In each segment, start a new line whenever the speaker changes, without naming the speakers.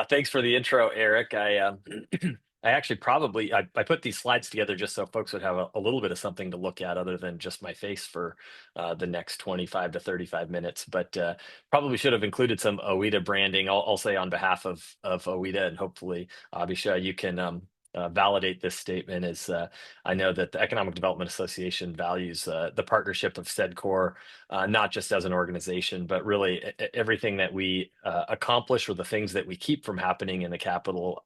Thanks for the intro, Eric. I actually I put these slides together just so folks would have a little bit of something to look at other than just my face for the next 25 to 35 minutes. But probably should have included some OEDA branding. I'll say on behalf of OEDA, and hopefully, Abhisha, you can validate this statement. Is I know that the Economic Development Association values the partnership of SEDCOR, not just as an organization, but really everything that we accomplish or the things that we keep from happening in the capital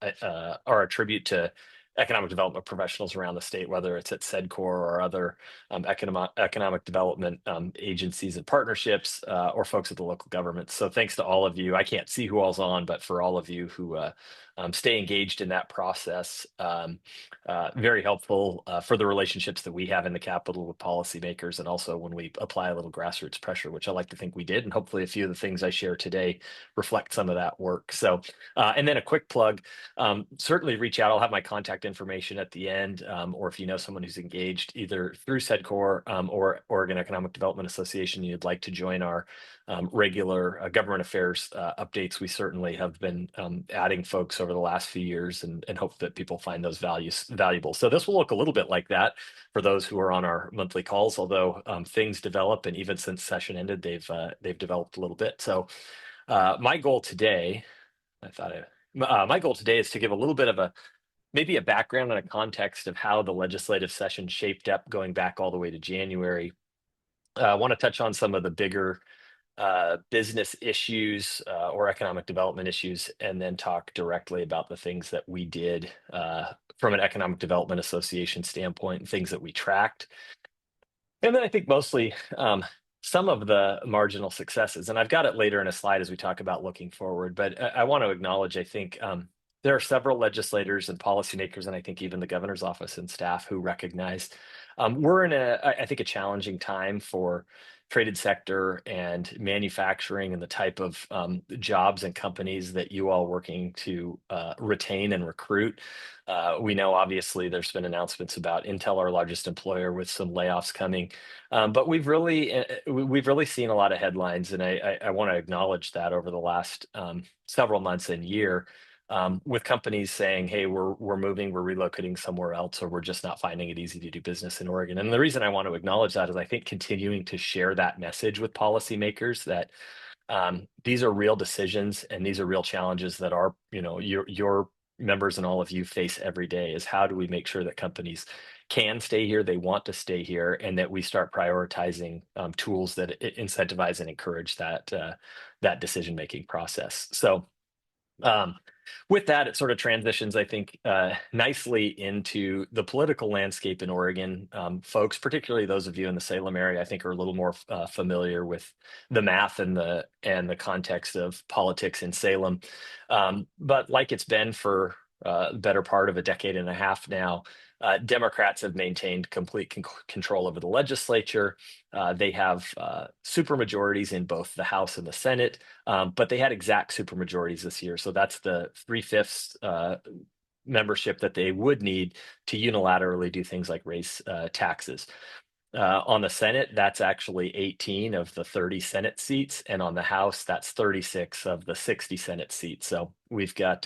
are a tribute to economic development professionals around the state, whether it's at SEDCOR or other economic development agencies and partnerships, or folks at the local government. So thanks to all of you. I can't see who all's on, but for all of you who stay engaged in that process, very helpful for the relationships that we have in the Capitol with policymakers, and also when we apply a little grassroots pressure, which I like to think we did. And hopefully a few of the things I share today reflect some of that work. So, and then a quick plug, certainly reach out. I'll have my contact information at the end, or if you know someone who's engaged either through SEDCOR or Oregon Economic Development Association, you'd like to join our regular government affairs updates. We certainly have been adding folks over the last few years, and hope that people find those values valuable. So this will look a little bit like that for those who are on our monthly calls, although things develop, and even since session ended, they've developed a little bit. So my goal today, my goal today is to give a little bit of maybe a background and a context of how the legislative session shaped up going back all the way to January. I want to touch on some of the bigger business issues or economic development issues, and then talk directly about the things that we did from an economic development association standpoint and things that we tracked. And then I think mostly some of the marginal successes, and I've got it later in a slide as we talk about looking forward, but I want to acknowledge, I think there are several legislators and policymakers, and I think even the governor's office and staff who recognize we're in I think, a challenging time for traded sector and manufacturing and the type of jobs and companies that you all working to retain and recruit. We know obviously there's been announcements about Intel, our largest employer, with some layoffs coming, but we've really seen a lot of headlines, and I want to acknowledge that over the last several months and year. With companies saying, hey, we're moving, we're relocating somewhere else, or we're just not finding it easy to do business in Oregon. And the reason I want to acknowledge that is I think continuing to share that message with policymakers that these are real decisions and these are real challenges that are, your members and all of you face every day, is how do we make sure that companies can stay here, they want to stay here, and that we start prioritizing tools that incentivize and encourage that decision-making process. So with that, it sort of transitions, I think, nicely into the political landscape in Oregon. Folks, particularly those of you in the Salem area, I think are a little more familiar with the math and the context of politics in Salem. But like it's been for the better part of a decade and a half now, Democrats have maintained complete control over the legislature. They have supermajorities in both the House and the Senate, but they had exact supermajorities this year. So that's the 3/5 membership that they would need to unilaterally do things like raise taxes. On the Senate, that's actually 18 of the 30 Senate seats, and on the House, that's 36 of the 60 Senate seats. So we've got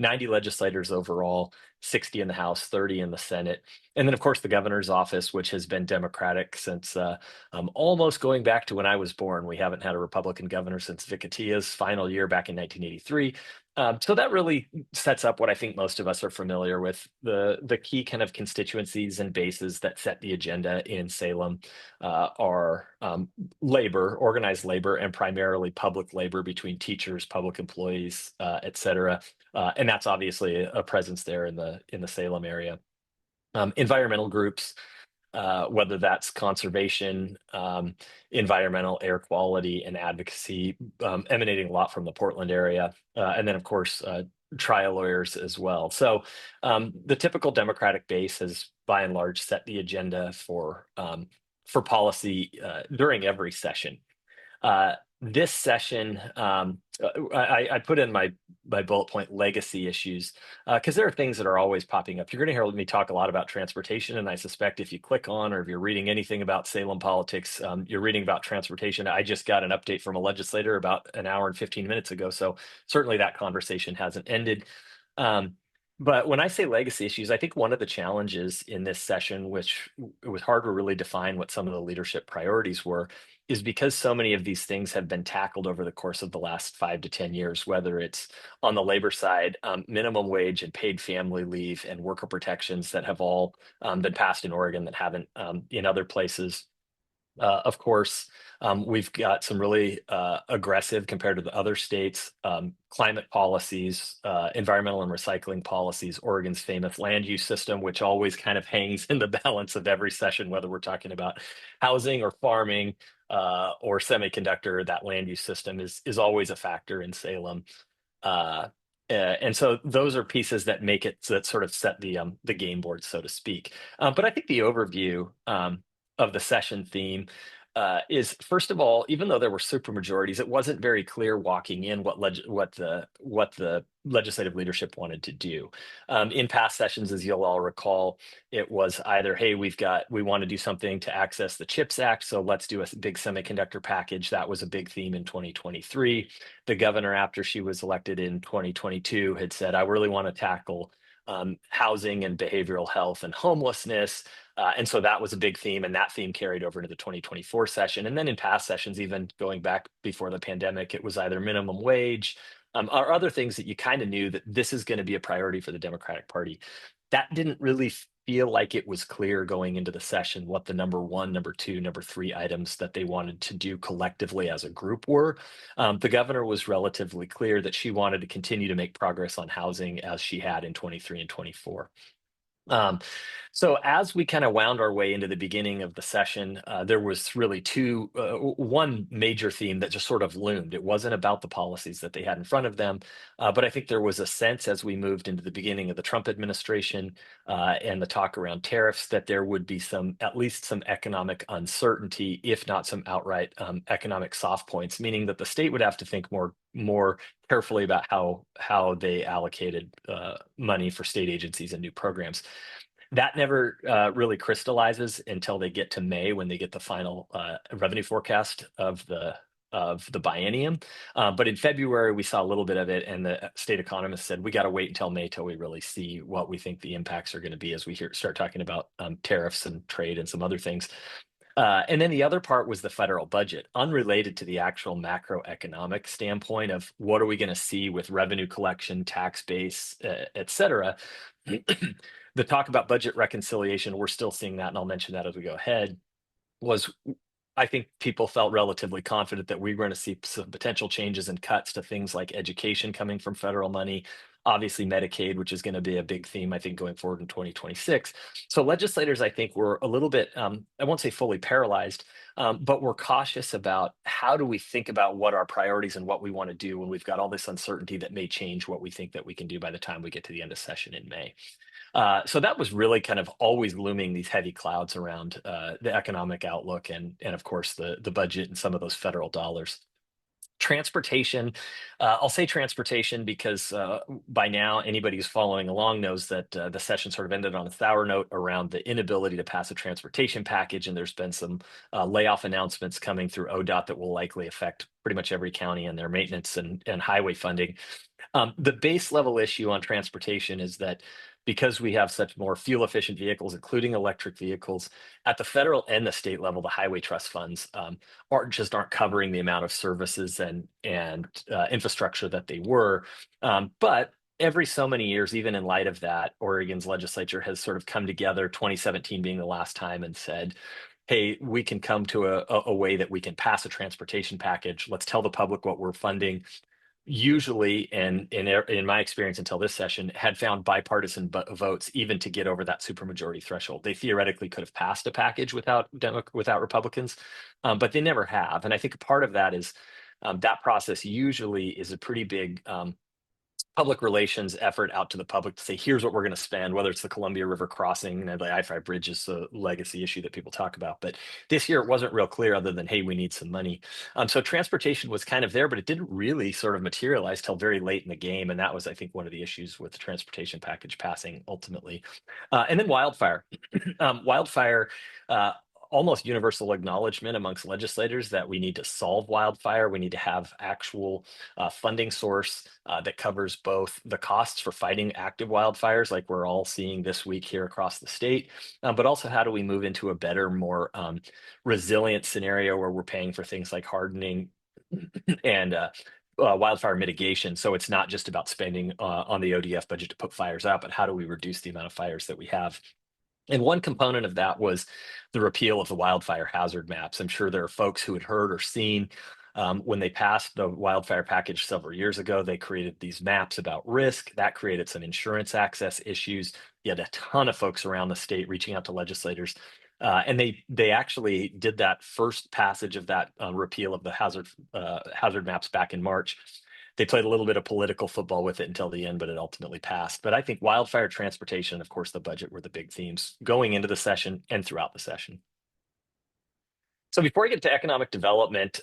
90 legislators overall, 60 in the House, 30 in the Senate. And then, of course, the governor's office, which has been Democratic since almost going back to when I was born. We haven't had a Republican governor since Vic Atia's final year back in 1983. So that really sets up what I think most of us are familiar with. The key kind of constituencies and bases that set the agenda in Salem are labor, organized labor, and primarily public labor between teachers, public employees, et cetera. And that's obviously a presence there in the Salem area. Environmental groups, whether that's conservation, environmental, air quality, and advocacy, emanating a lot from the Portland area. And then, of course, trial lawyers as well. So the typical Democratic base has, by and large, set the agenda for policy during every session. this session, I put in my bullet point legacy issues because there are things that are always popping up. You're going to hear me talk a lot about transportation, and I suspect if you click on or if you're reading anything about Salem politics, you're reading about transportation. I just got an update from a legislator about an hour and 15 minutes ago, so certainly that conversation hasn't ended. Um, but when I say legacy issues, I think one of the challenges in this session, which it was hard to really define what some of the leadership priorities were, is because so many of these things have been tackled over the course of the last 5 to 10 years, whether it's on the labor side, minimum wage and paid family leave and worker protections that have all been passed in Oregon that haven't in other places. Of course, we've got some really aggressive compared to the other states climate policies, environmental and recycling policies, Oregon's famous land use system, which always kind of hangs in the balance of every session, whether we're talking about housing or farming or semiconductor. That land use system is always a factor in Salem. Uh, and so those are pieces that make it that sort of set the game board, so to speak. But I think the overview of the session theme is first of all, even though there were supermajorities, it wasn't very clear walking in what the legislative leadership wanted to do. In past sessions, as you'll all recall, it was either, hey, we want to do something to access the CHIPS Act, so let's do a big semiconductor package. That was a big theme in 2023. The governor, after she was elected in 2022, had said, I really want to tackle housing and behavioral health and homelessness. And so that was a big theme, and that theme carried over into the 2024 session. And then in past sessions, even going back before the pandemic, it was either minimum wage or other things that you kind of knew that this is going to be a priority for the Democratic Party. That didn't really feel like it was clear going into the session what the number one, number two, number three items that they wanted to do collectively as a group were. The governor was relatively clear that she wanted to continue to make progress on housing as she had in 23 and 24. Um, so as we kind of wound our way into the beginning of the session, there was really one major theme that just sort of loomed. It wasn't about the policies that they had in front of them, but I think there was a sense as we moved into the beginning of the Trump administration and the talk around tariffs that there would be at least some economic uncertainty, if not some outright economic soft points, meaning that the state would have to think more carefully about how they allocated money for state agencies and new programs. That never really crystallizes until they get to May when they get the final revenue forecast of the biennium. But in February, we saw a little bit of it, and the state economist said, we got to wait until May till we really see what we think the impacts are going to be as we start talking about tariffs and trade and some other things. And then the other part was the federal budget, unrelated to the actual macroeconomic standpoint of what are we going to see with revenue collection, tax base, et cetera. The talk about budget reconciliation, we're still seeing that, and I'll mention that as we go ahead, was I think people felt relatively confident that we were going to see some potential changes and cuts to things like education coming from federal money, obviously Medicaid, which is going to be a big theme, I think, going forward in 2026. So legislators, I think, were a little bit, I won't say fully paralyzed, but we're cautious about how do we think about what our priorities and what we want to do when we've got all this uncertainty that may change what we think that we can do by the time we get to the end of session in May. So that was really kind of always looming these heavy clouds around the economic outlook and of course the budget and some of those federal dollars. Transportation, I'll say transportation because by now anybody who's following along knows that the session sort of ended on a sour note around the inability to pass a transportation package, and there's been some layoff announcements coming through ODOT that will likely affect pretty much every county and their maintenance and highway funding. The base level issue on transportation is that because we have such more fuel efficient vehicles, including electric vehicles, at the federal and the state level, the highway trust funds aren't covering the amount of services and infrastructure that they were. But every so many years, even in light of that, Oregon's legislature has sort of come together, 2017 being the last time, and said, hey, we can come to a way that we can pass a transportation package. Let's tell the public what we're funding. Usually, and in my experience until this session, had found bipartisan votes even to get over that supermajority threshold. They theoretically could have passed a package without Republicans, but they never have. And I think part of that is that process usually is a pretty big public relations effort out to the public to say, here's what we're going to spend, whether it's the Columbia River crossing, and the I-5 bridge is a legacy issue that people talk about. But this year it wasn't real clear other than, hey, we need some money. So transportation was kind of there, but it didn't really sort of materialize till very late in the game. And that was, I think, one of the issues with the transportation package passing ultimately. And then wildfire. Wildfire, almost universal acknowledgement amongst legislators that we need to solve wildfire. We need to have actual funding source that covers both the costs for fighting active wildfires, like we're all seeing this week here across the state, but also how do we move into a better, more resilient scenario where we're paying for things like hardening and wildfire mitigation. So it's not just about spending on the ODF budget to put fires out, but how do we reduce the amount of fires that we have? And one component of that was the repeal of the wildfire hazard maps. I'm sure there are folks who had heard or seen when they passed the wildfire package several years ago, they created these maps about risk. That created some insurance access issues. You had a ton of folks around the state reaching out to legislators. And they actually did that first passage of that repeal of the hazard maps back in March. They played a little bit of political football with it until the end, but it ultimately passed. But I think wildfire, transportation, and of course, the budget were the big themes going into the session and throughout the session. So before I get to economic development,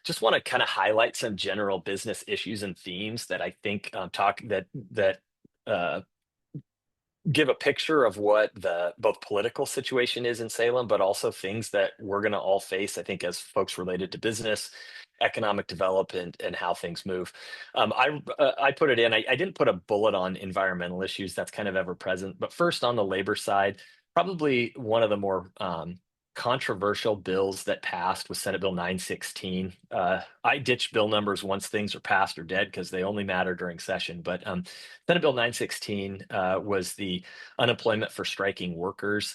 just want to kind of highlight some general business issues and themes that I think uh, give a picture of what the both political situation is in Salem, but also things that we're going to all face, I think, as folks related to business, economic development, and how things move. I put it in. I didn't put a bullet on environmental issues. That's kind of ever present. But first, on the labor side, probably one of the more controversial bills that passed was Senate Bill 916. I ditch bill numbers once things are passed or dead because they only matter during session. But Senate Bill 916 was the unemployment for striking workers.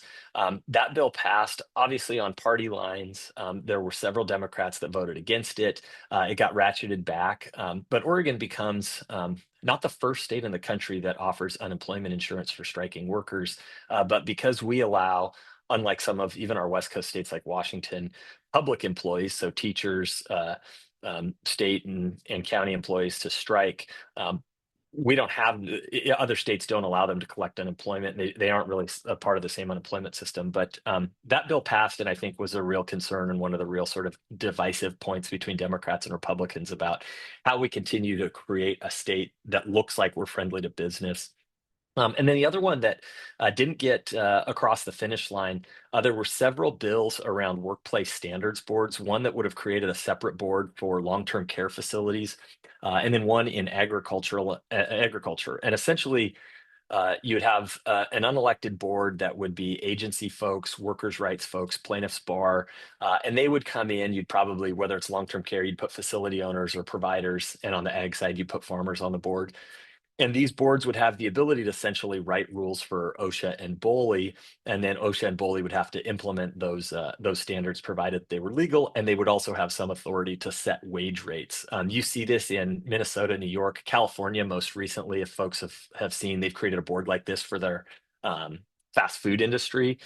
That bill passed obviously on party lines. There were several Democrats that voted against it. It got ratcheted back. But Oregon becomes not the first state in the country that offers unemployment insurance for striking workers. But because we allow, unlike some of even our West Coast states like Washington, public employees, so teachers, state and county employees to strike, we don't have, other states don't allow them to collect unemployment. They aren't really a part of the same unemployment system. But that bill passed, and I think was a real concern and one of the real sort of divisive points between Democrats and Republicans about how we continue to create a state that looks like we're friendly to business. And then the other one that didn't get across the finish line, there were several bills around workplace standards boards, one that would have created a separate board for long-term care facilities, and then one in agriculture. And essentially, you'd have an unelected board that would be agency folks, workers' rights folks, plaintiffs' bar, and they would come in. You'd probably, whether it's long-term care, you'd put facility owners or providers, and on the ag side, you put farmers on the board. And these boards would have the ability to essentially write rules for OSHA and BOLI, and then OSHA and BOLI would have to implement those standards provided they were legal, and they would also have some authority to set wage rates. You see this in Minnesota, New York, California most recently. If folks have seen, they've created a board like this for their fast food industry.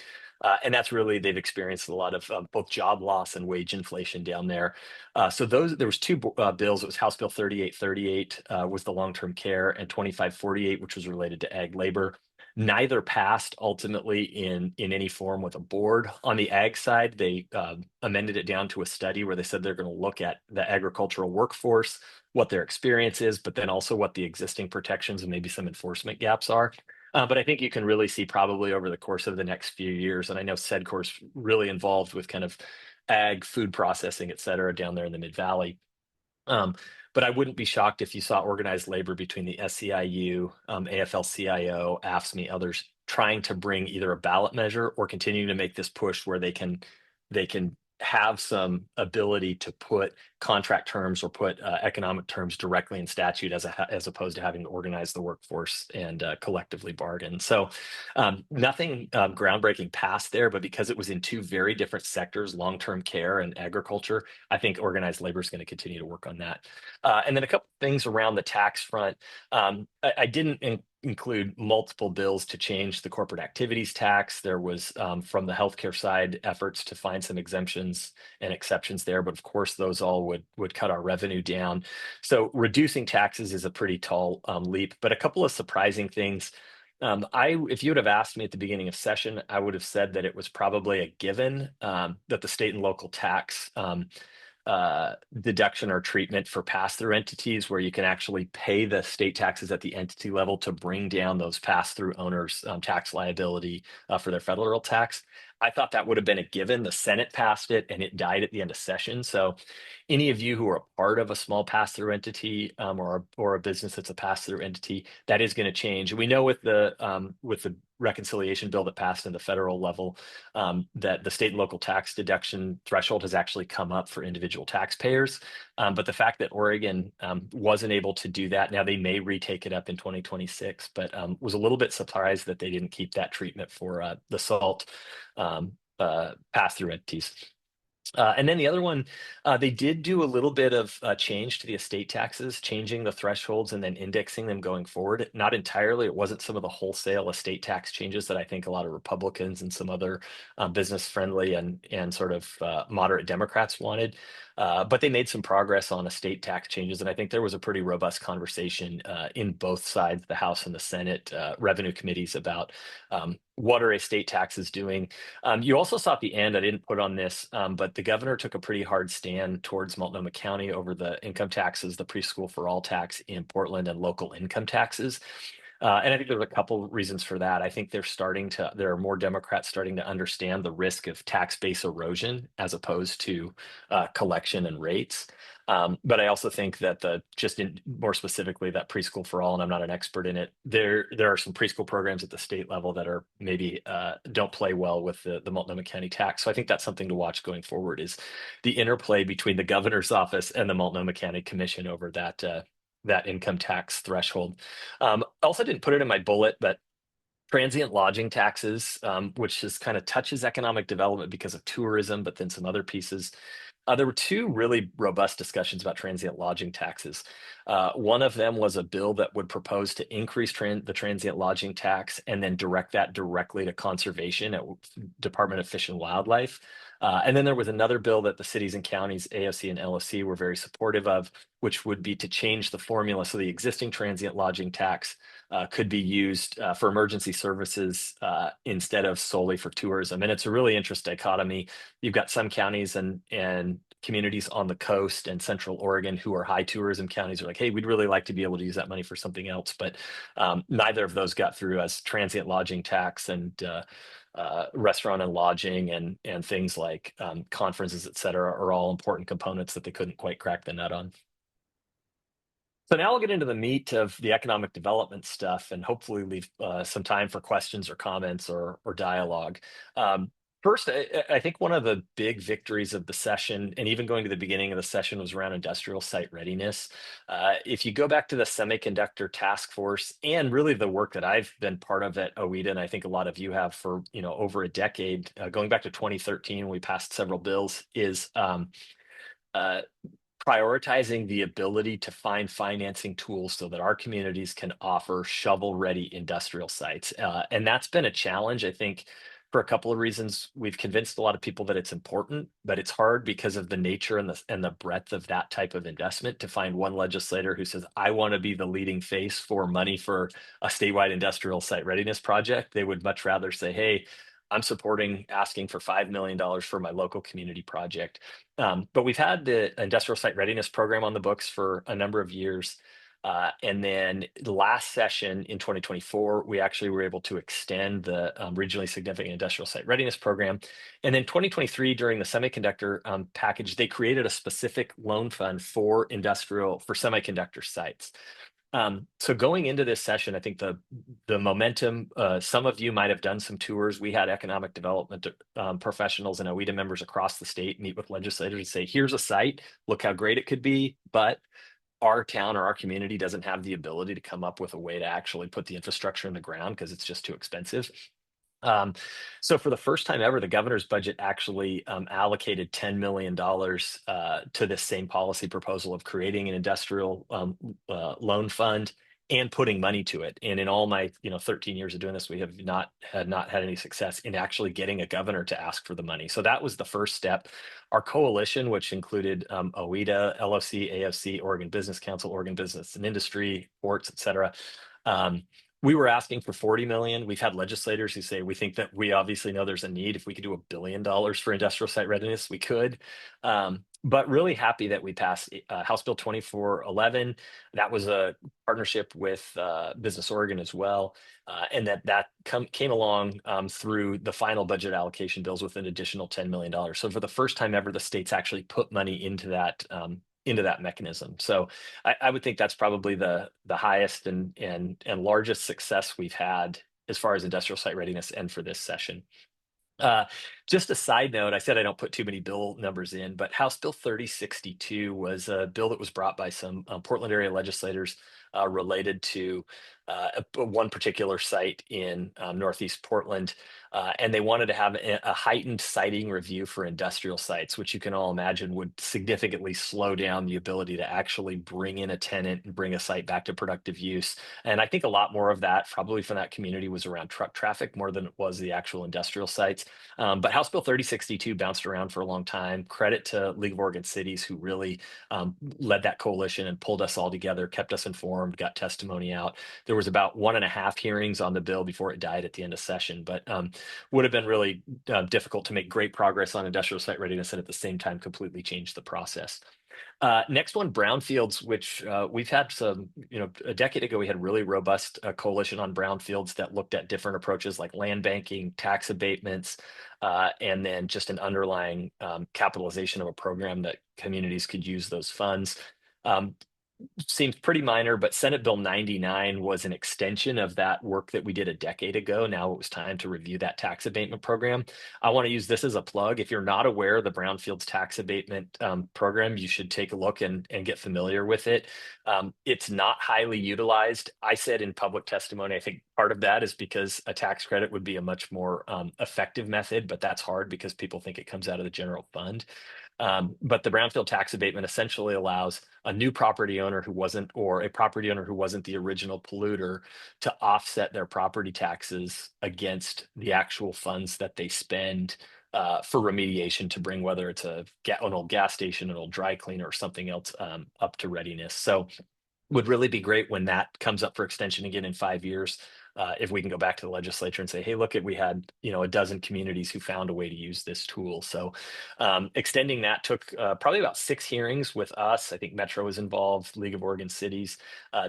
And that's really, they've experienced a lot of both job loss and wage inflation down there. So there was two bills. It was House Bill 3838 was the long-term care, and 2548, which was related to ag labor. Neither passed ultimately in any form with a board. On the ag side, they amended it down to a study where they said they're going to look at the agricultural workforce, what their experience is, but then also what the existing protections and maybe some enforcement gaps are. But I think you can really see probably over the course of the next few years, and I know SEDCOR is really involved with kind of ag, food processing, et cetera, down there in the Mid-Valley. But I wouldn't be shocked if you saw organized labor between the SEIU, AFL-CIO, AFSCME, others trying to bring either a ballot measure or continuing to make this push where they can have some ability to put contract terms or put economic terms directly in statute as opposed to having to organize the workforce and collectively bargain. So nothing groundbreaking passed there, but because it was in two very different sectors, long-term care and agriculture, I think organized labor is going to continue to work on that. And then a couple things around the tax front. I didn't include multiple bills to change the corporate activities tax. There was, from the healthcare side, efforts to find some exemptions and exceptions there, but of course, those all would cut our revenue down. So reducing taxes is a pretty tall leap, but a couple of surprising things. If you would have asked me at the beginning of session, I would have said that it was probably a given that the state and local tax deduction or treatment for pass-through entities, where you can actually pay the state taxes at the entity level to bring down those pass-through owners' tax liability for their federal tax. I thought that would have been a given. The Senate passed it and it died at the end of session. So any of you who are part of a small pass-through entity or a business that's a pass-through entity, that is going to change. We know with the reconciliation bill that passed in the federal level, that the state and local tax deduction threshold has actually come up for individual taxpayers. But the fact that Oregon wasn't able to do that, now they may retake it up in 2026, but was a little bit surprised that they didn't keep that treatment for the SALT pass-through entities. And then the other one, they did do a little bit of change to the estate taxes, changing the thresholds and then indexing them going forward. Not entirely. It wasn't some of the wholesale estate tax changes that I think a lot of Republicans and some other business-friendly and sort of moderate Democrats wanted. But they made some progress on estate tax changes. And I think there was a pretty robust conversation in both sides, the House and the Senate revenue committees, about what are estate taxes doing. You also saw at the end, I didn't put on this, but the governor took a pretty hard stand towards Multnomah County over the income taxes, the preschool for all tax in Portland, and local income taxes. And I think there's a couple reasons for that. I think there are more Democrats starting to understand the risk of tax base erosion as opposed to collection and rates. But I also think that more specifically, that preschool for all, and I'm not an expert in it, there are some preschool programs at the state level that are maybe don't play well with the Multnomah County tax. So I think that's something to watch going forward, is the interplay between the governor's office and the Multnomah County Commission over that income tax threshold. Also didn't put it in my bullet, but transient lodging taxes, which just kind of touches economic development because of tourism, but then some other pieces. There were two really robust discussions about transient lodging taxes. One of them was a bill that would propose to increase the transient lodging tax and then direct that directly to conservation at Department of Fish and Wildlife. And then there was another bill that the cities and counties, AOC and LOC, were very supportive of, which would be to change the formula so the existing transient lodging tax could be used for emergency services instead of solely for tourism. And it's a really interesting dichotomy. You've got some counties and communities on the coast and Central Oregon who are high tourism counties are like, hey, we'd really like to be able to use that money for something else. But neither of those got through, as transient lodging tax and restaurant and lodging and things like conferences, et cetera, are all important components that they couldn't quite crack the nut on. So now I'll get into the meat of the economic development stuff and hopefully leave some time for questions or comments or dialogue. First, I think one of the big victories of the session, and even going to the beginning of the session, was around industrial site readiness. If you go back to the semiconductor task force and really the work that I've been part of at OEDA, and I think a lot of you have for over a decade, going back to 2013, we passed several bills, is prioritizing the ability to find financing tools so that our communities can offer shovel-ready industrial sites. And that's been a challenge, I think, for a couple of reasons. We've convinced a lot of people that it's important, but it's hard because of the nature and the breadth of that type of investment to find one legislator who says, I want to be the leading face for money for a statewide industrial site readiness project. They would much rather say, hey, I'm asking for $5 million for my local community project. But we've had the industrial site readiness program on the books for a number of years. And then the last session in 2024, we actually were able to extend the regionally significant industrial site readiness program. And then 2023, during the semiconductor package, they created a specific loan fund for semiconductor sites. So going into this session, I think the momentum, some of you might have done some tours. We had economic development professionals and OEDA members across the state meet with legislators and say, here's a site, look how great it could be, but our town or our community doesn't have the ability to come up with a way to actually put the infrastructure in the ground because it's just too expensive. So for the first time ever, the governor's budget actually allocated $10 million to this same policy proposal of creating an industrial loan fund and putting money to it. And in all my 13 years of doing this, we have not had any success in actually getting a governor to ask for the money. So that was the first step. Our coalition, which included OEDA, LOC, AFC, Oregon Business Council, Oregon Business and Industry, ports, et cetera. We were asking for 40 million. We've had legislators who say, we think that we obviously know there's a need. If we could do $1 billion for industrial site readiness, we could. But really happy that we passed House Bill 2411. That was a partnership with Business Oregon as well. And that came along through the final budget allocation bills with an additional $10 million. So for the first time ever, the states actually put money into that mechanism. So I would think that's probably the highest and largest success we've had as far as industrial site readiness and for this session. Just a side note, I said I don't put too many bill numbers in, but House Bill 3062 was a bill that was brought by some Portland area legislators related to one particular site in Northeast Portland. And they wanted to have a heightened siting review for industrial sites, which you can all imagine would significantly slow down the ability to actually bring in a tenant and bring a site back to productive use. And I think a lot more of that probably from that community was around truck traffic more than it was the actual industrial sites. But House Bill 3062 bounced around for a long time. Credit to League of Oregon Cities, who really led that coalition and pulled us all together, kept us informed, got testimony out. There was about 1.5 hearings on the bill before it died at the end of session, but would have been really difficult to make great progress on industrial site readiness and at the same time completely change the process. Next one, brownfields, which we've had some, a decade ago, we had a really robust coalition on brownfields that looked at different approaches like land banking, tax abatements, and then just an underlying capitalization of a program that communities could use those funds. Seems pretty minor, but Senate Bill 99 was an extension of that work that we did a decade ago. Now it was time to review that tax abatement program. I want to use this as a plug. If you're not aware of the Brownfields tax abatement program, you should take a look and get familiar with it. It's not highly utilized. I said in public testimony, I think part of that is because a tax credit would be a much more effective method, but that's hard because people think it comes out of the general fund. But the brownfield tax abatement essentially allows a new property owner who wasn't, or a property owner who wasn't the original polluter, to offset their property taxes against the actual funds that they spend for remediation to bring, whether it's an old gas station, an old dry cleaner, or something else up to readiness. So would really be great when that comes up for extension again in 5 years. If we can go back to the legislature and say, hey, look, we had a dozen communities who found a way to use this tool. So extending that took probably about 6 hearings with us. I think Metro was involved, League of Oregon Cities,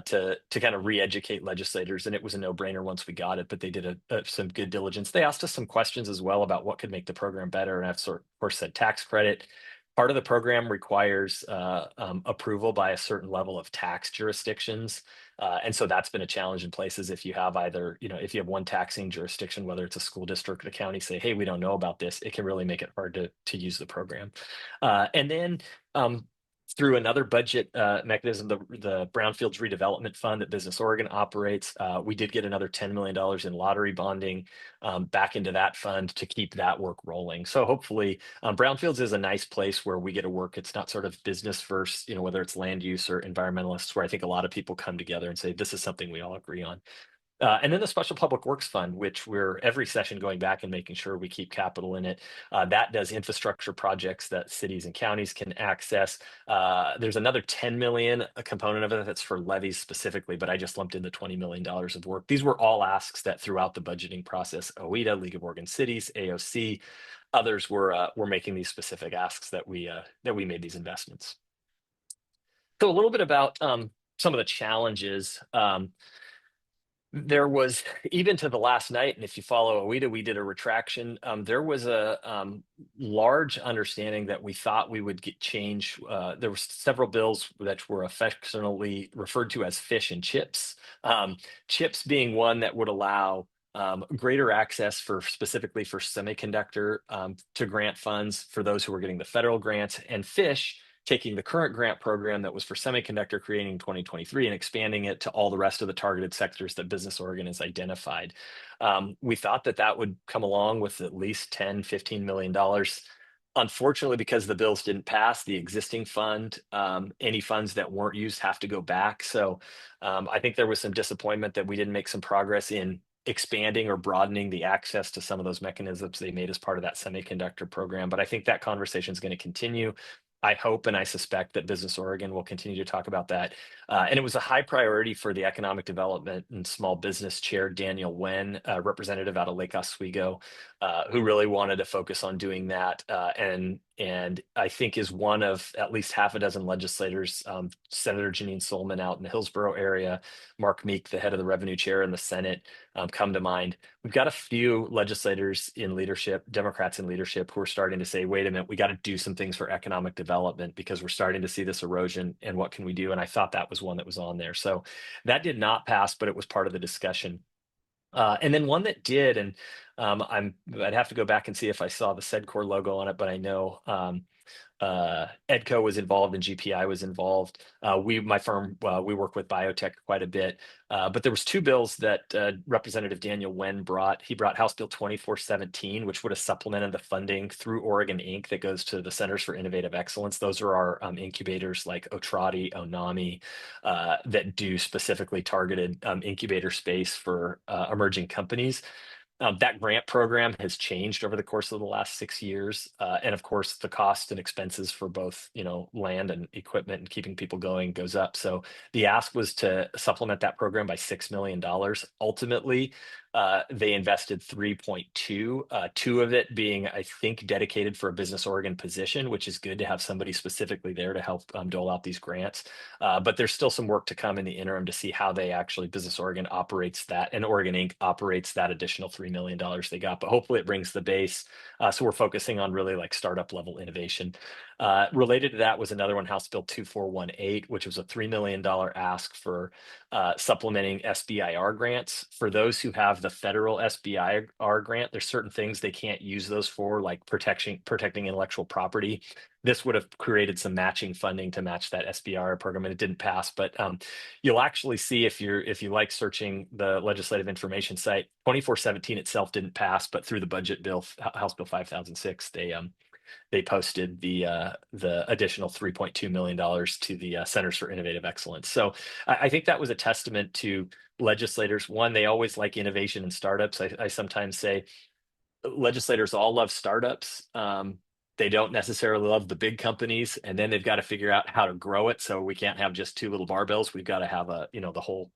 to kind of re-educate legislators. And it was a no-brainer once we got it, but they did some good diligence. They asked us some questions as well about what could make the program better. And I've of course said tax credit. Part of the program requires approval by a certain level of tax jurisdictions. And so that's been a challenge in places. If you have if you have one taxing jurisdiction, whether it's a school district or the county, say, hey, we don't know about this, it can really make it hard to use the program. And then through another budget mechanism, the Brownfields Redevelopment Fund that Business Oregon operates, we did get another $10 million in lottery bonding back into that fund to keep that work rolling. So hopefully, Brownfields is a nice place where we get to work. It's not sort of business first, whether it's land use or environmentalists, where I think a lot of people come together and say, this is something we all agree on. And then the Special Public Works Fund, which we're every session going back and making sure we keep capital in it. That does infrastructure projects that cities and counties can access. There's another 10 million, a component of it that's for levies specifically, but I just lumped in the $20 million of work. These were all asks that throughout the budgeting process, OEDA, League of Oregon Cities, AOC, others were making these specific asks that we made these investments. So a little bit about some of the challenges. There was, even to the last night, and if you follow OEDA, we did a retraction. There was a large understanding that we thought we would get change. There were several bills that were affectionately referred to as fish and chips. Chips being one that would allow greater access specifically for semiconductor to grant funds for those who were getting the federal grants, and fish taking the current grant program that was for semiconductor creating in 2023 and expanding it to all the rest of the targeted sectors that Business Oregon has identified. We thought that would come along with at least $10, $15 million. Unfortunately, because the bills didn't pass, the existing fund, any funds that weren't used have to go back. So I think there was some disappointment that we didn't make some progress in expanding or broadening the access to some of those mechanisms they made as part of that semiconductor program. But I think that conversation is going to continue. I hope and I suspect that Business Oregon will continue to talk about that. And it was a high priority for the Economic Development and Small Business Chair, Daniel Wen, representative out of Lake Oswego, who really wanted to focus on doing that. And I think is one of at least half a dozen legislators, Senator Janine Solomon out in the Hillsborough area, Mark Meek, the head of the Revenue Chair in the Senate, come to mind. We've got a few legislators in leadership, Democrats in leadership, who are starting to say, wait a minute, we got to do some things for economic development because we're starting to see this erosion, and what can we do? And I thought that was one that was on there. So that did not pass, but it was part of the discussion. And then one that did, and I'd have to go back and see if I saw the SEDCOR logo on it, but I know EDCO was involved and GPI was involved. My firm, we work with biotech quite a bit, but there was two bills that Representative Daniel Wen brought. He brought House Bill 2417, which would have supplemented the funding through Oregon Inc. that goes to the Centers for Innovative Excellence. Those are our incubators like Otrati, Onami, that do specifically targeted incubator space for emerging companies. That grant program has changed over the course of the last 6 years, and of course, the cost and expenses for both, land and equipment and keeping people going goes up. So the ask was to supplement that program by $6 million. Ultimately, they invested 3.2, two of it being, I think, dedicated for a Business Oregon position, which is good to have somebody specifically there to help dole out these grants. But there's still some work to come in the interim to see how they actually, Business Oregon operates that, and Oregon Inc. operates that additional $3 million they got. But hopefully it brings the base. So we're focusing on really like startup level innovation. Related to that was another one, House Bill 2418, which was a $3 million ask for supplementing SBIR grants. For those who have the federal SBIR grant, there's certain things they can't use those for, like protecting intellectual property. This would have created some matching funding to match that SBIR program, and it didn't pass. But you'll actually see if you like searching the legislative information site, 2417 itself didn't pass, but through the budget bill, House Bill 5006, they posted the additional $3.2 million to the Centers for Innovative Excellence. So I think that was a testament to legislators. One, they always like innovation and startups. I sometimes say legislators all love startups. They don't necessarily love the big companies, and then they've got to figure out how to grow it. So we can't have just two little barbells. We've got to have the whole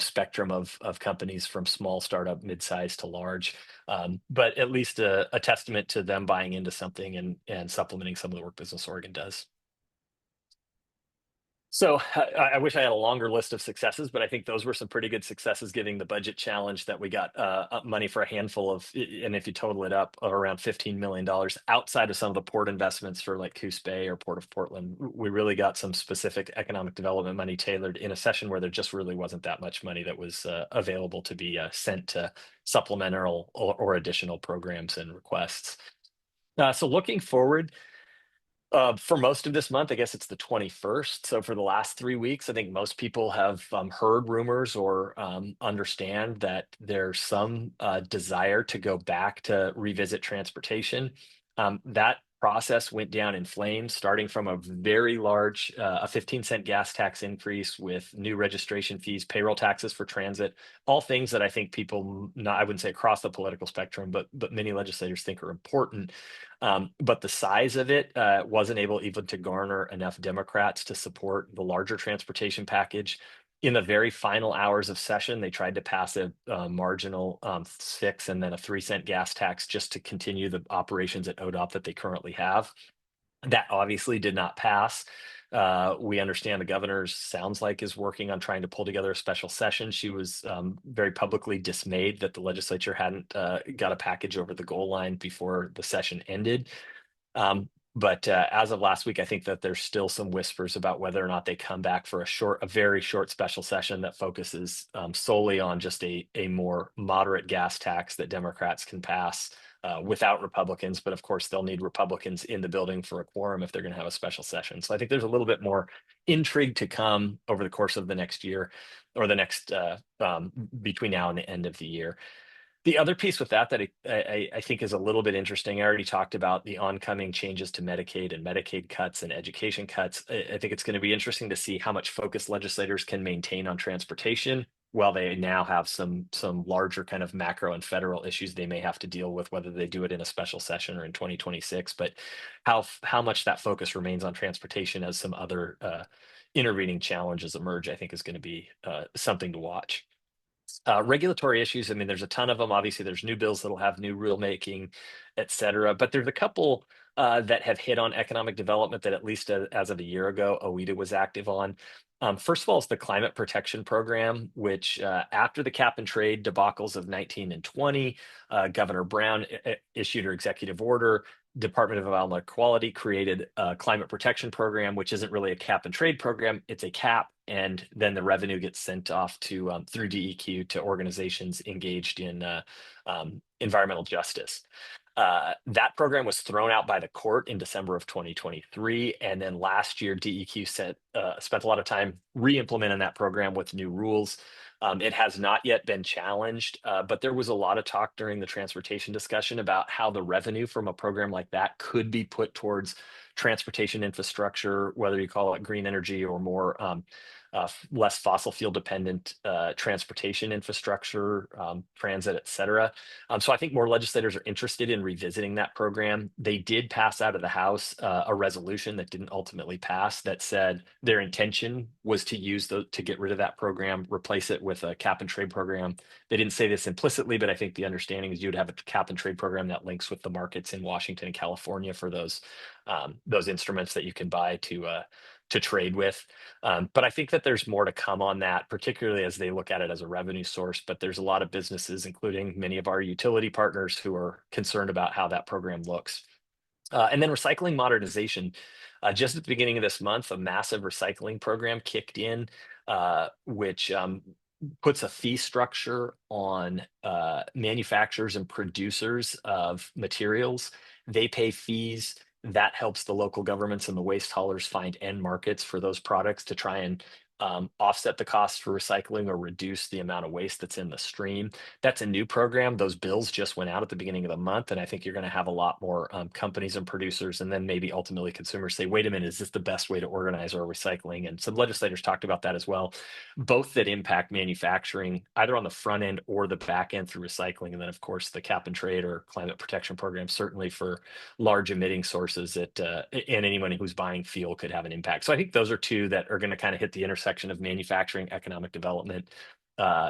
spectrum of companies from small startup, mid-sized to large. But at least a testament to them buying into something and supplementing some of the work Business Oregon does. So I wish I had a longer list of successes, but I think those were some pretty good successes given the budget challenge that we got money for a handful of, and if you total it up, of around $15 million outside of some of the port investments for like Coos Bay or Port of Portland. We really got some specific economic development money tailored in a session where there just really wasn't that much money that was available to be sent to supplemental or additional programs and requests. So looking forward, for most of this month, I guess it's the 21st. So for the last 3 weeks, I think most people have heard rumors or understand that there's some desire to go back to revisit transportation. That process went down in flames, starting from a very large, a 15-cent gas tax increase with new registration fees, payroll taxes for transit, all things that I think people, not, I wouldn't say across the political spectrum, but many legislators think are important. But the size of it wasn't able even to garner enough Democrats to support the larger transportation package. In the very final hours of session, they tried to pass a marginal 6 and then a 3-cent gas tax just to continue the operations at ODOT that they currently have. That obviously did not pass. We understand the governor sounds like is working on trying to pull together a special session. She was very publicly dismayed that the legislature hadn't got a package over the goal line before the session ended. But as of last week, I think that there's still some whispers about whether or not they come back for a very short special session that focuses solely on just a more moderate gas tax that Democrats can pass without Republicans. But of course, they'll need Republicans in the building for a quorum if they're going to have a special session. So I think there's a little bit more intrigue to come over the course of the next year, or the next between now and the end of the year. The other piece with that I think is a little bit interesting. I already talked about the oncoming changes to Medicaid and Medicaid cuts and education cuts. I think it's going to be interesting to see how much focus legislators can maintain on transportation while they now have some larger kind of macro and federal issues they may have to deal with, whether they do it in a special session or in 2026. But how much that focus remains on transportation as some other intervening challenges emerge, I think is going to be something to watch. Regulatory issues, I mean, there's a ton of them. Obviously, there's new bills that'll have new rulemaking, et cetera. But there's a couple that have hit on economic development that at least as of a year ago, OEDA was active on. First of all, it's the Climate Protection Program, which after the cap and trade debacles of 19 and 20, Governor Brown issued her executive order. Department of Environmental Quality created a climate protection program, which isn't really a cap and trade program. It's a cap, and then the revenue gets sent off to through DEQ to organizations engaged in environmental justice. That program was thrown out by the court in December of 2023, and then last year DEQ spent a lot of time re-implementing that program with new rules. It has not yet been challenged, but there was a lot of talk during the transportation discussion about how the revenue from a program like that could be put towards transportation infrastructure, whether you call it green energy or more less fossil fuel dependent transportation infrastructure, transit, et cetera. So I think more legislators are interested in revisiting that program. They did pass out of the House a resolution that didn't ultimately pass that said their intention was to to get rid of that program, replace it with a cap and trade program. They didn't say this implicitly, but I think the understanding is you would have a cap and trade program that links with the markets in Washington and California for those instruments that you can buy to trade with. But I think that there's more to come on that, particularly as they look at it as a revenue source. But there's a lot of businesses, including many of our utility partners, who are concerned about how that program looks. And then recycling modernization. Just at the beginning of this month, a massive recycling program kicked in, which puts a fee structure on manufacturers and producers of materials. They pay fees. That helps the local governments and the waste haulers find end markets for those products to try and offset the costs for recycling or reduce the amount of waste that's in the stream. That's a new program. Those bills just went out at the beginning of the month, and I think you're going to have a lot more companies and producers, and then maybe ultimately consumers say, wait a minute, is this the best way to organize our recycling? And some legislators talked about that as well, both that impact manufacturing either on the front end or the back end through recycling. And then, of course, the cap and trade or climate protection program, certainly for large emitting sources that and anyone who's buying fuel could have an impact. So I think those are two that are going to kind of hit the intersection of manufacturing, economic development,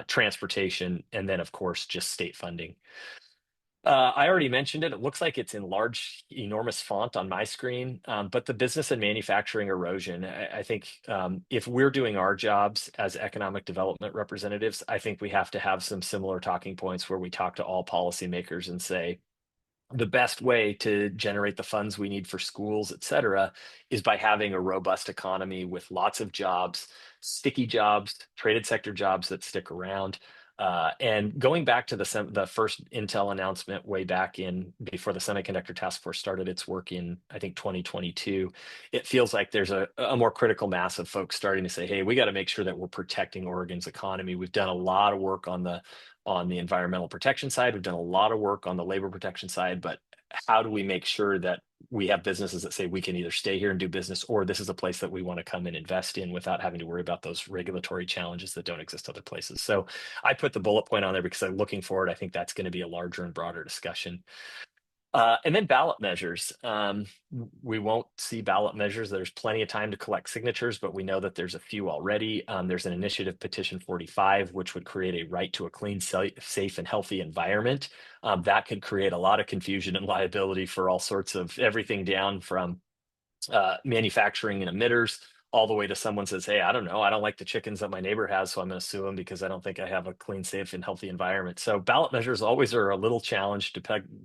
transportation, and then, of course, just state funding. I already mentioned it. It looks like it's in large, enormous font on my screen, but the business and manufacturing erosion, I think if we're doing our jobs as economic development representatives, I think we have to have some similar talking points where we talk to all policymakers and say, the best way to generate the funds we need for schools, et cetera, is by having a robust economy with lots of jobs, sticky jobs, traded sector jobs that stick around. And going back to the first Intel announcement way back in before the Semiconductor Task Force started its work in, I think, 2022, it feels like there's a more critical mass of folks starting to say, hey, we got to make sure that we're protecting Oregon's economy. We've done a lot of work on the environmental protection side. We've done a lot of work on the labor protection side, but how do we make sure that we have businesses that say we can either stay here and do business, or this is a place that we want to come and invest in without having to worry about those regulatory challenges that don't exist other places. So I put the bullet point on there because I'm looking forward. I think that's going to be a larger and broader discussion. And then ballot measures. We won't see ballot measures. There's plenty of time to collect signatures, but we know that there's a few already. There's an initiative, Petition 45, which would create a right to a clean, safe, and healthy environment. That could create a lot of confusion and liability for all sorts of everything down from manufacturing and emitters all the way to someone says, hey, I don't know, I don't like the chickens that my neighbor has, so I'm going to sue him because I don't think I have a clean, safe, and healthy environment. So ballot measures always are a little challenged,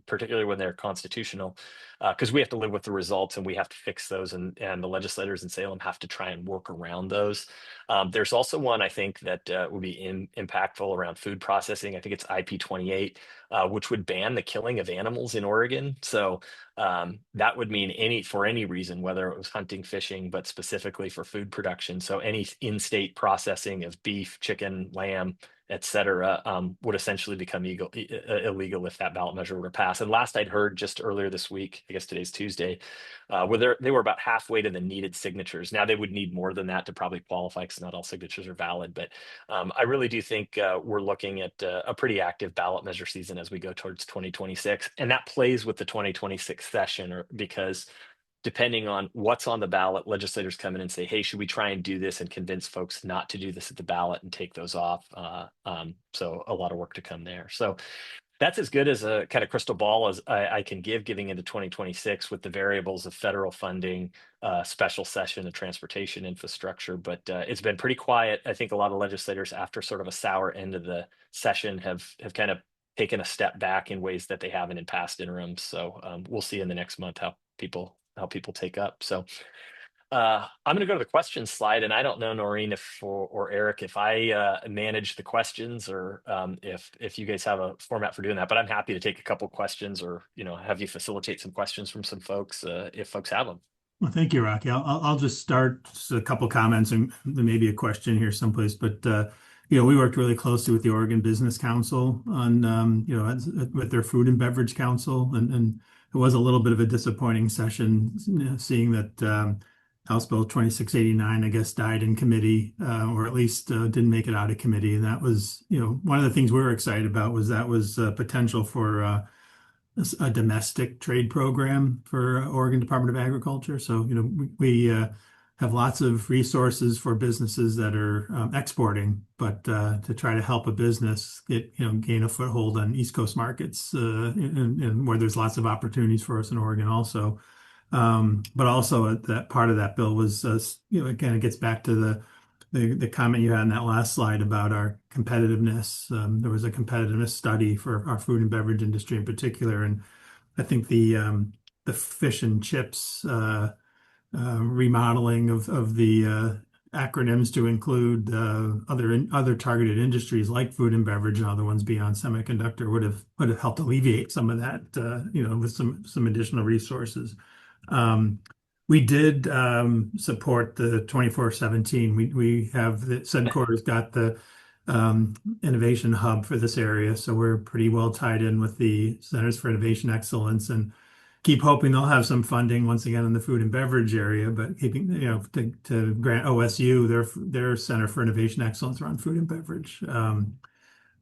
particularly when they're constitutional, because we have to live with the results and we have to fix those, and the legislators in Salem have to try and work around those. There's also one I think that would be impactful around food processing. I think it's IP 28, which would ban the killing of animals in Oregon. So that would mean for any reason, whether it was hunting, fishing, but specifically for food production. So any in-state processing of beef, chicken, lamb, et cetera, would essentially become illegal if that ballot measure were to pass. And last I'd heard, just earlier this week, I guess today's Tuesday, they were about halfway to the needed signatures. Now they would need more than that to probably qualify, because not all signatures are valid. But I really do think we're looking at a pretty active ballot measure season as we go towards 2026. And that plays with the 2026 session, because depending on what's on the ballot, legislators come in and say, hey, should we try and do this, and convince folks not to do this at the ballot and take those off. So a lot of work to come there. So that's as good as a kind of crystal ball as I can give, giving into 2026 with the variables of federal funding, special session, and transportation infrastructure. But it's been pretty quiet. I think a lot of legislators, after sort of a sour end of the session, have kind of taken a step back in ways that they haven't in past interims. So we'll see in the next month how people take up. So I'm going to go to the questions slide, and I don't know, Noreen, or Eric, if I manage the questions, or if you guys have a format for doing that. But I'm happy to take a couple questions, or have you facilitate some questions from some folks if folks have them.
Well, thank you, Rocky. I'll just start just a couple comments, and there may be a question here someplace. But we worked really closely with the Oregon Business Council on with their Food and Beverage Council, and it was a little bit of a disappointing session, seeing that House Bill 2689, I guess, died in committee, or at least didn't make it out of committee. And that was, one of the things we were excited about was potential for a domestic trade program for Oregon Department of Agriculture. So, we have lots of resources for businesses that are exporting, but to try to help a business gain a foothold on East Coast markets, and where there's lots of opportunities for us in Oregon also. But also that part of that bill was, again, it gets back to the comment you had in that last slide about our competitiveness. There was a competitiveness study for our food and beverage industry in particular, and I think the fish and chips remodeling of the acronyms to include other targeted industries like food and beverage and other ones beyond semiconductor would have helped alleviate some of that, with some additional resources. We did support the 2417. We have the SEDCOR has got the innovation hub for this area, so we're pretty well tied in with the Centers for Innovation Excellence, and keep hoping they'll have some funding once again in the food and beverage area, but keeping to grant OSU their Center for Innovation Excellence around food and beverage.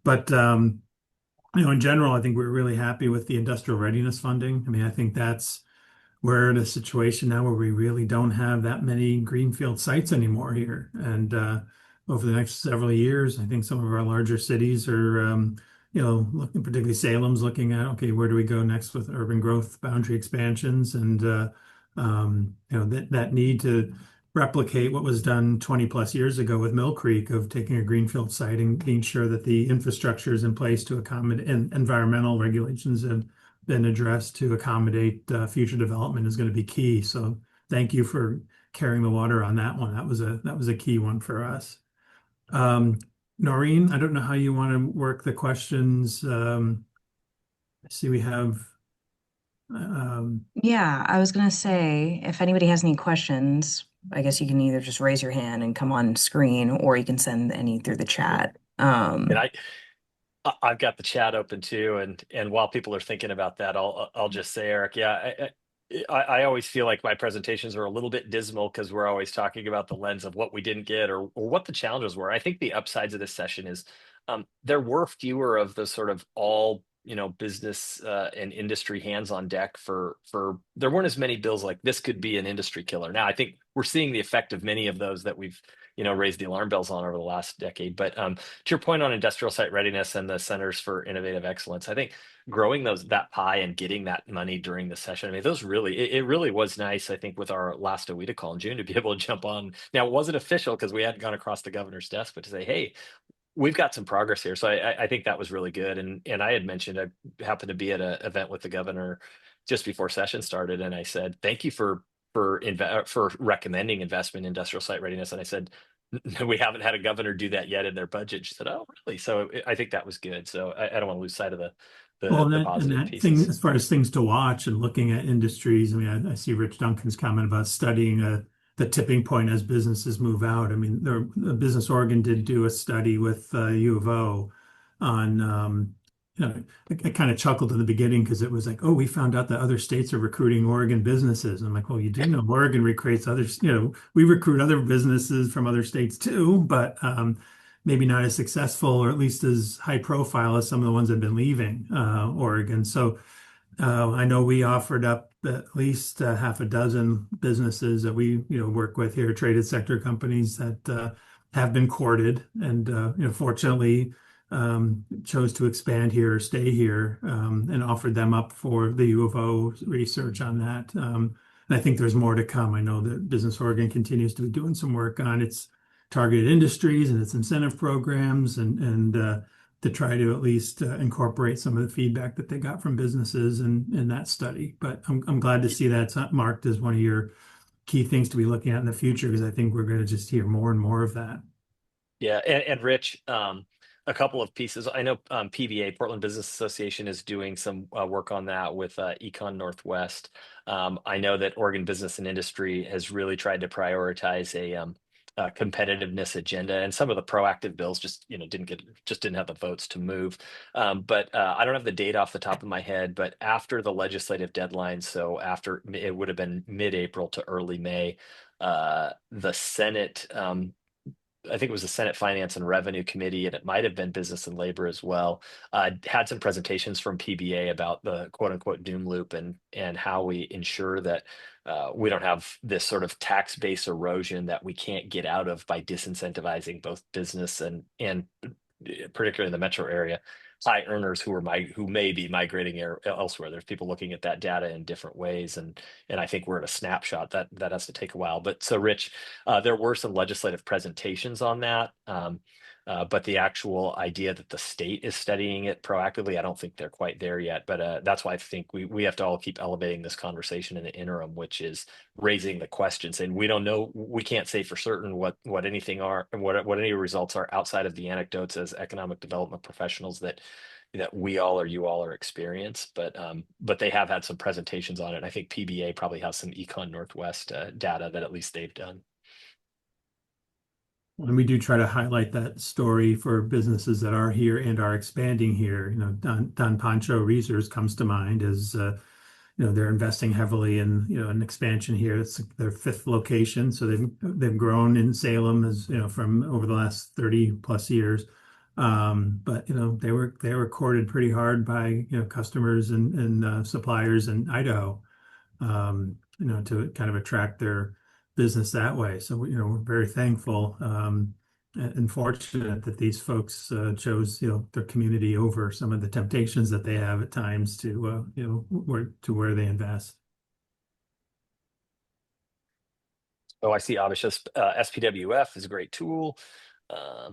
But in general, I think we're really happy with the industrial readiness funding. I mean, I think we're in a situation now where we really don't have that many greenfield sites anymore here. And over the next several years, I think some of our larger cities are, looking, particularly Salem's looking at, okay, where do we go next with urban growth boundary expansions, and that need to replicate what was done 20 plus years ago with Mill Creek, of taking a greenfield site and being sure that the infrastructure is in place to accommodate, and environmental regulations have been addressed to accommodate future development, is going to be key. So thank you for carrying the water on that one. That was a key one for us. Noreen, I don't know how you want to work the questions. I see we have.
Yeah, I was going to say, if anybody has any questions, I guess you can either just raise your hand and come on screen, or you can send any through the chat.
And I've got the chat open too, and while people are thinking about that, I'll just say, Eric, yeah, I always feel like my presentations are a little bit dismal, because we're always talking about the lens of what we didn't get, or what the challenges were. I think the upsides of this session is there were fewer of the sort of all business and industry hands on deck for there weren't as many bills like this could be an industry killer. Now I think we're seeing the effect of many of those that we've raised the alarm bells on over the last decade. But to your point on industrial site readiness and the Centers for Innovative Excellence, I think growing that pie and getting that money during the session, I mean, those it really was nice, I think, with our last OEDA call in June, to be able to jump on. Now, it wasn't official because we hadn't gone across the governor's desk, but to say, hey, we've got some progress here. So I think that was really good. And I had mentioned, I happened to be at an event with the governor just before session started, and I said, thank you for recommending investment in industrial site readiness. And I said, we haven't had a governor do that yet in their budget. She said, oh, really? So I think that was good. So I don't want to lose sight of the positive pieces.
Thing, as far as things to watch and looking at industries, I mean, I see Rich Duncan's comment about studying the tipping point as businesses move out. I mean, Business Oregon did do a study with U of O on, I kind of chuckled in the beginning because it was like, oh, we found out that other states are recruiting Oregon businesses. And I'm like, well, you do know Oregon recruits others, we recruit other businesses from other states too, but maybe not as successful or at least as high profile as some of the ones that have been leaving Oregon. So I know we offered up at least half a dozen businesses that we, work with here, traded sector companies that have been courted and, fortunately chose to expand here or stay here and offered them up for the U of O research on that. And I think there's more to come. I know that Business Oregon continues to be doing some work on its targeted industries and its incentive programs and to try to at least incorporate some of the feedback that they got from businesses in that study. But I'm glad to see that's marked as one of your key things to be looking at in the future, because I think we're going to just hear more and more of that.
Yeah, and Rich, a couple of pieces. I know PBA, Portland Business Association, is doing some work on that with Econ Northwest. I know that Oregon Business and Industry has really tried to prioritize a competitiveness agenda, and some of the proactive bills just didn't have the votes to move. But I don't have the date off the top of my head. But after the legislative deadline, so after it would have been mid-April to early May, the Senate. I think it was the Senate Finance and Revenue Committee, and it might have been Business and Labor as well, had some presentations from PBA about the quote unquote doom loop and how we ensure that we don't have this sort of tax base erosion that we can't get out of by disincentivizing both business and particularly in the metro area, high earners who may be migrating elsewhere. There's people looking at that data in different ways, and I think we're at a snapshot that has to take a while. But so, Rich, there were some legislative presentations on that, but the actual idea that the state is studying it proactively, I don't think they're quite there yet. But that's why I think we have to all keep elevating this conversation in the interim, which is raising the questions. And we don't know, we can't say for certain what anything are and what any results are outside of the anecdotes as economic development professionals that we all or you all are experienced. But they have had some presentations on it. And I think PBA probably has some Econ Northwest data that at least they've done.
And we do try to highlight that story for businesses that are here and are expanding here. Don Pancho Reesers comes to mind as they're investing heavily in an expansion here. It's their fifth location, so they've grown in Salem as from over the last 30 plus years. But they were courted pretty hard by customers and suppliers in Idaho, to kind of attract their business that way. So we're very thankful and fortunate that these folks chose their community over some of the temptations that they have at times to where they invest.
Oh, I see. Avisha, SPWF is a great tool. I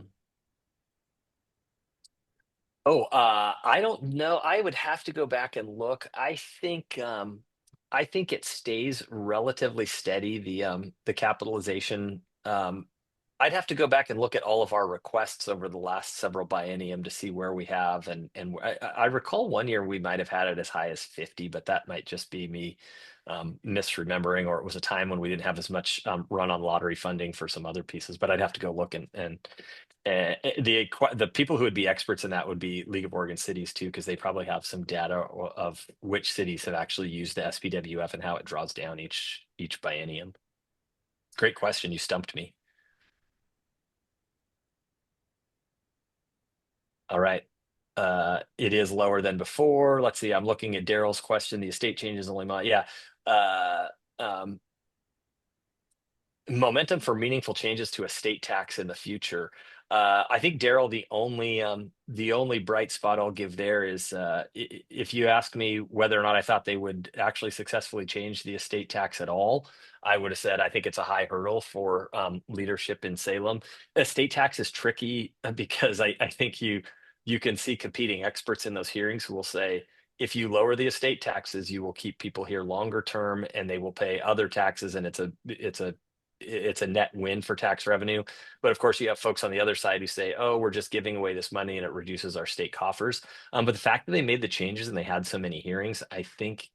don't know. I would have to go back and look. I think it stays relatively steady. The capitalization. I'd have to go back and look at all of our requests over the last several biennium to see where we have. And I recall one year we might have had it as high as 50, but that might just be me misremembering, or it was a time when we didn't have as much run on lottery funding for some other pieces. But I'd have to go look and the people who would be experts in that would be League of Oregon Cities too, because they probably have some data of which cities have actually used the SPWF and how it draws down each biennium. Great question. You stumped me. All right. It is lower than before. Let's see. I'm looking at Daryl's question. The estate changes only yeah. Momentum for meaningful changes to estate tax in the future. I think, Daryl, the only bright spot I'll give there is if you ask me whether or not I thought they would actually successfully change the estate tax at all, I would have said I think it's a high hurdle for leadership in Salem. Estate tax is tricky because I think you can see competing experts in those hearings who will say, if you lower the estate taxes, you will keep people here longer term and they will pay other taxes, and it's a net win for tax revenue. But of course, you have folks on the other side who say, oh, we're just giving away this money and it reduces our state coffers. But the fact that they made the changes and they had so many hearings, I think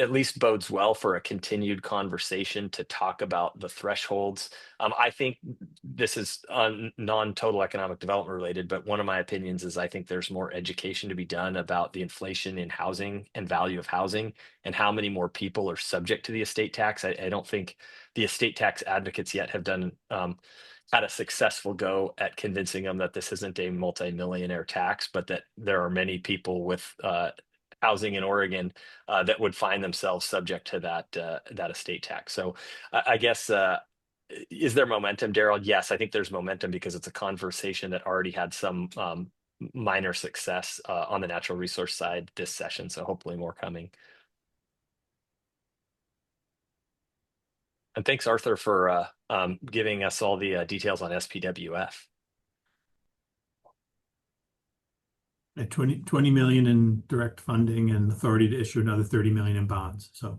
at least bodes well for a continued conversation to talk about the thresholds. I think this is non-total economic development related, but one of my opinions is I think there's more education to be done about the inflation in housing and value of housing and how many more people are subject to the estate tax. I don't think the estate tax advocates yet have done had a successful go at convincing them that this isn't a multi-millionaire tax, but that there are many people with housing in Oregon that would find themselves subject to that estate tax. So I guess is there momentum, Daryl? Yes, I think there's momentum because it's a conversation that already had some minor success on the natural resource side this session. So hopefully more coming. And thanks, Arthur, for giving us all the details on SPWF.
20 million in direct funding and authority to issue another 30 million in bonds. So,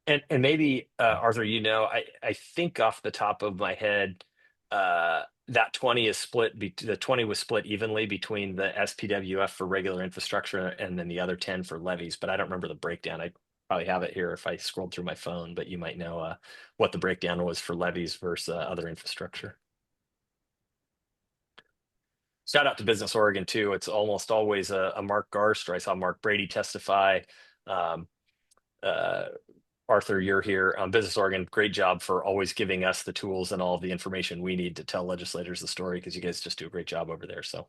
and maybe Arthur, I think off the top of my head, that 20 is split. The 20 was split evenly between the SPWF for regular infrastructure and then the other 10 for levies. But I don't remember the breakdown. I probably have it here if I scrolled through my phone. But you might know what the breakdown was for levies versus other infrastructure. Shout out to Business Oregon too. It's almost always a Mark Garst, or I saw Mark Brady testify. Um, Arthur, you're here. Business Oregon, great job for always giving us the tools and all of the information we need to tell legislators the story, because you guys just do a great job over there. So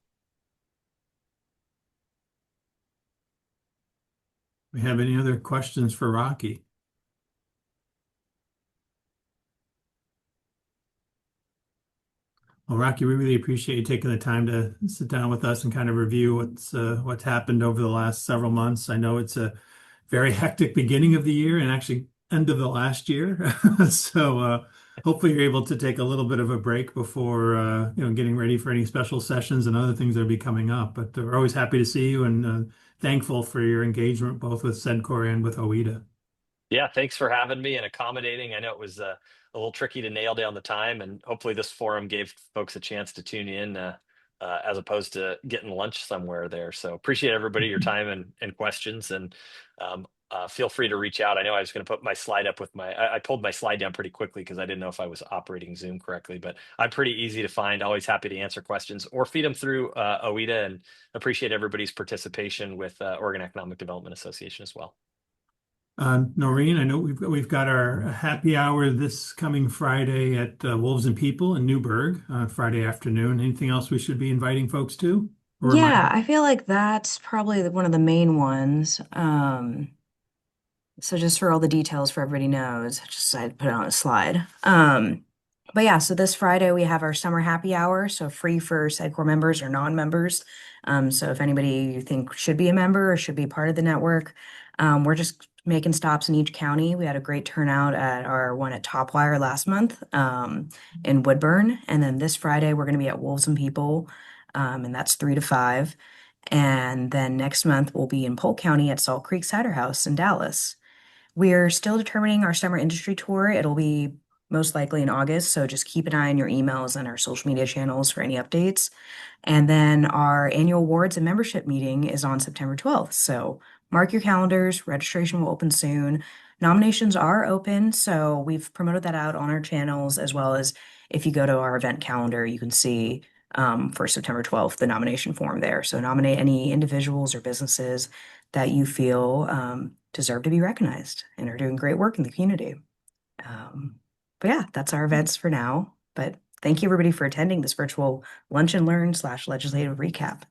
we have any other questions for Rocky? Well, Rocky, we really appreciate you taking the time to sit down with us and kind of review what's happened over the last several months. I know it's a very hectic beginning of the year and actually end of the last year. So hopefully you're able to take a little bit of a break before getting ready for any special sessions and other things that will be coming up. But we're always happy to see you and thankful for your engagement both with SEDCOR and with OEDA.
yeah, thanks for having me and accommodating. I know it was a little tricky to nail down the time, and hopefully this forum gave folks a chance to tune in as opposed to getting lunch somewhere there. So appreciate everybody, your time and questions, and feel free to reach out. I know I was going to put my slide up with I pulled my slide down pretty quickly because I didn't know if I was operating Zoom correctly, but I'm pretty easy to find. Always happy to answer questions or feed them through OEDA, and appreciate everybody's participation with Oregon Economic Development Association as well.
Noreen, I know we've got our happy hour this coming Friday at Wolves and People in Newburgh on Friday afternoon. Anything else we should be inviting folks to?
Yeah, I feel like that's probably one of the main ones. So just for all the details for everybody knows, I just decided to put it on a slide. But yeah, so this Friday we have our summer happy hour, so free for SEDCOR members or non-members. So if anybody you think should be a member or should be part of the network, we're just making stops in each county. We had a great turnout at our one at Topwire last month in Woodburn. And then this Friday, we're going to be at Wolves and People, and that's 3 to 5. And then next month, we'll be in Polk County at Salt Creek Cider House in Dallas. We're still determining our summer industry tour. It'll be most likely in August, so just keep an eye on your emails and our social media channels for any updates. And then our annual awards and membership meeting is on September 12th. So mark your calendars. Registration will open soon. Nominations are open, so we've promoted that out on our channels, as well as if you go to our event calendar, you can see for September 12th the nomination form there. So nominate any individuals or businesses that you feel deserve to be recognized and are doing great work in the community. But yeah, that's our events for now. But thank you everybody for attending this virtual lunch and learn / legislative recap.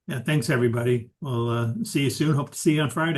Yeah, thanks everybody. We'll see you soon. Hope to see you on Friday.